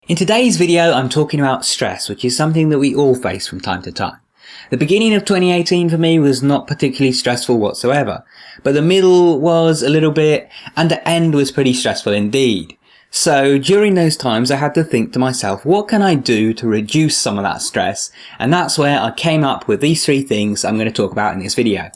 In today's video, I'm talking about stress, which is something that we all face from time to time. The beginning of 2018 for me was not particularly stressful whatsoever, but the middle was a little bit, and the end was pretty stressful indeed. So during those times, I had to think to myself, what can I do to reduce some of that stress? And that's where I came up with these three things I'm going to talk about in this video.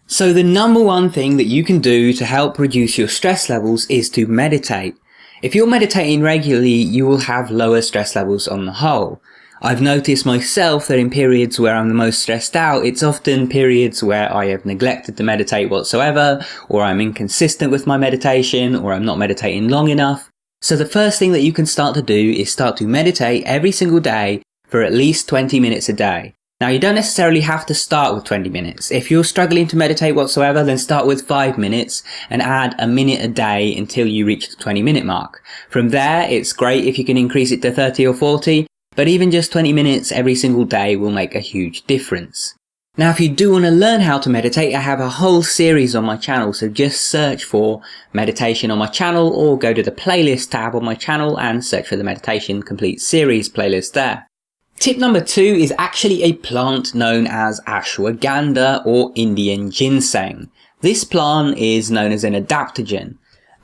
So the number one thing that you can do to help reduce your stress levels is to meditate. If you're meditating regularly, you will have lower stress levels on the whole. I've noticed myself that in periods where I'm the most stressed out, it's often periods where I have neglected to meditate whatsoever, or I'm inconsistent with my meditation, or I'm not meditating long enough. So the first thing that you can start to do is start to meditate every single day for at least 20 minutes a day. Now, you don't necessarily have to start with 20 minutes. If you're struggling to meditate whatsoever, then start with 5 minutes and add a minute a day until you reach the 20-minute mark. From there, it's great if you can increase it to 30 or 40, but even just 20 minutes every single day will make a huge difference. Now, if you do want to learn how to meditate, I have a whole series on my channel, so just search for meditation on my channel or go to the playlist tab on my channel and search for the Meditation Complete Series playlist there. Tip number 2 is actually a plant known as ashwagandha or Indian ginseng. This plant is known as an adaptogen,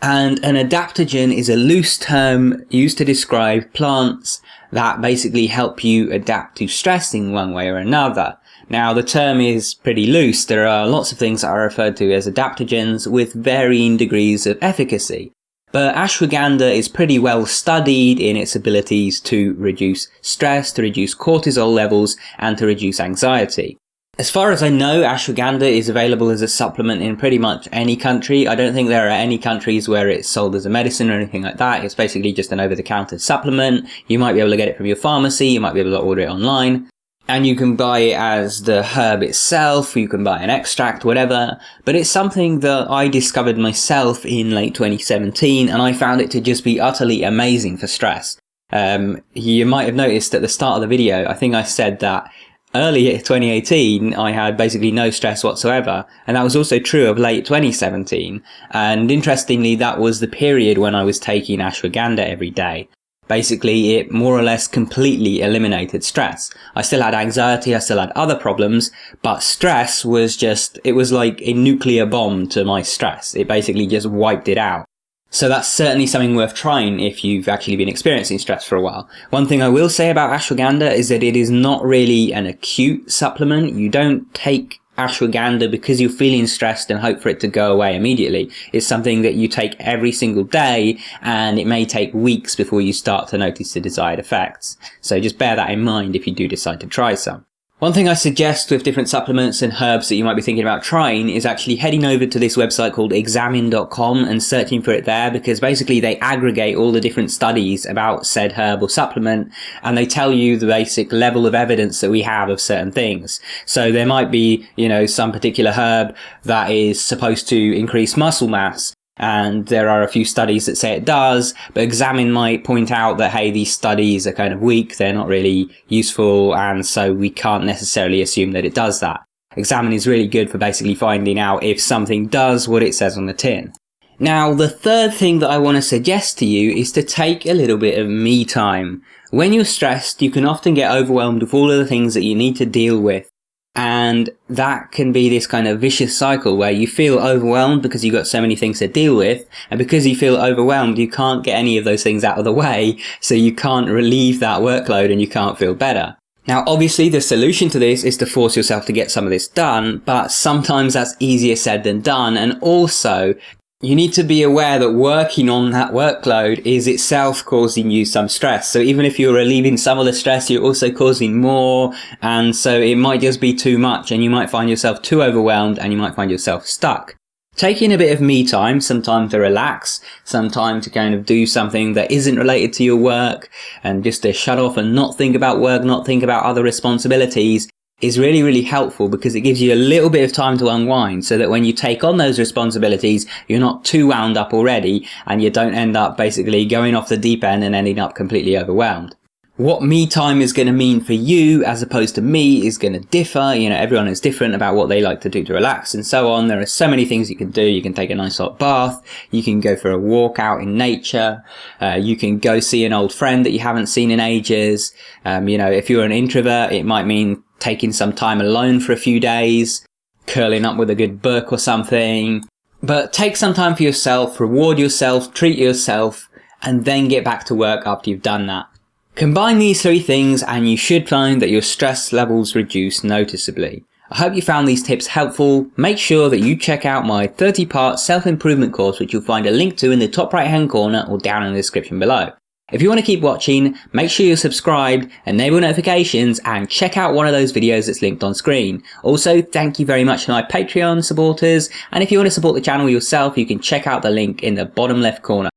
and an adaptogen is a loose term used to describe plants that basically help you adapt to stress in one way or another. Now, the term is pretty loose. There are lots of things that are referred to as adaptogens with varying degrees of efficacy. But ashwagandha is pretty well studied in its abilities to reduce stress, to reduce cortisol levels, and to reduce anxiety. As far as I know, ashwagandha is available as a supplement in pretty much any country. I don't think there are any countries where it's sold as a medicine or anything like that. It's basically just an over-the-counter supplement. You might be able to get it from your pharmacy, you might be able to order it online. And you can buy it as the herb itself, you can buy an extract, whatever. But it's something that I discovered myself in late 2017, and I found it to just be utterly amazing for stress. You might have noticed at the start of the video, I think I said that early 2018, I had basically no stress whatsoever. And that was also true of late 2017. And interestingly, that was the period when I was taking ashwagandha every day. Basically, it more or less completely eliminated stress. I still had anxiety, I still had other problems, but stress was it was like a nuclear bomb to my stress. It basically just wiped it out. So that's certainly something worth trying if you've actually been experiencing stress for a while. One thing I will say about ashwagandha is that it is not really an acute supplement. You don't take ashwagandha because you're feeling stressed and hope for it to go away immediately. It's something that you take every single day, and it may take weeks before you start to notice the desired effects. So just bear that in mind if you do decide to try some. One thing I suggest with different supplements and herbs that you might be thinking about trying is actually heading over to this website called examine.com and searching for it there, because basically they aggregate all the different studies about said herb or supplement, and they tell you the basic level of evidence that we have of certain things. So there might be, some particular herb that is supposed to increase muscle mass, and there are a few studies that say it does, but Examine might point out that, hey, these studies are kind of weak, they're not really useful, and so we can't necessarily assume that it does that. Examine is really good for basically finding out if something does what it says on the tin. Now, the third thing that I want to suggest to you is to take a little bit of me time. When you're stressed, you can often get overwhelmed with all of the things that you need to deal with. And that can be this kind of vicious cycle where you feel overwhelmed because you've got so many things to deal with, and because you feel overwhelmed, you can't get any of those things out of the way, so you can't relieve that workload and you can't feel better. Now, obviously, the solution to this is to force yourself to get some of this done, but sometimes that's easier said than done, and also you need to be aware that working on that workload is itself causing you some stress. So even if you're relieving some of the stress, you're also causing more. And so it might just be too much, and you might find yourself too overwhelmed, and you might find yourself stuck. Taking a bit of me time, some time to relax, some time to kind of do something that isn't related to your work, and just to shut off and not think about work, not think about other responsibilities, is really, really helpful, because it gives you a little bit of time to unwind, so that when you take on those responsibilities, you're not too wound up already, and you don't end up basically going off the deep end and ending up completely overwhelmed. What me time is going to mean for you as opposed to me is going to differ. You know, everyone is different about what they like to do to relax and so on. There are so many things you can do. You can take a nice hot bath. You can go for a walk out in nature. You can go see an old friend that you haven't seen in ages. You know, if you're an introvert, it might mean taking some time alone for a few days, curling up with a good book or something. But take some time for yourself, reward yourself, treat yourself, and then get back to work after you've done that. Combine these three things and you should find that your stress levels reduce noticeably. I hope you found these tips helpful. Make sure that you check out my 30-part self-improvement course, which you'll find a link to in the top right-hand corner or down in the description below. If you want to keep watching, make sure you're subscribed, enable notifications, and check out one of those videos that's linked on screen. Also, thank you very much to my Patreon supporters, and if you want to support the channel yourself, you can check out the link in the bottom left corner.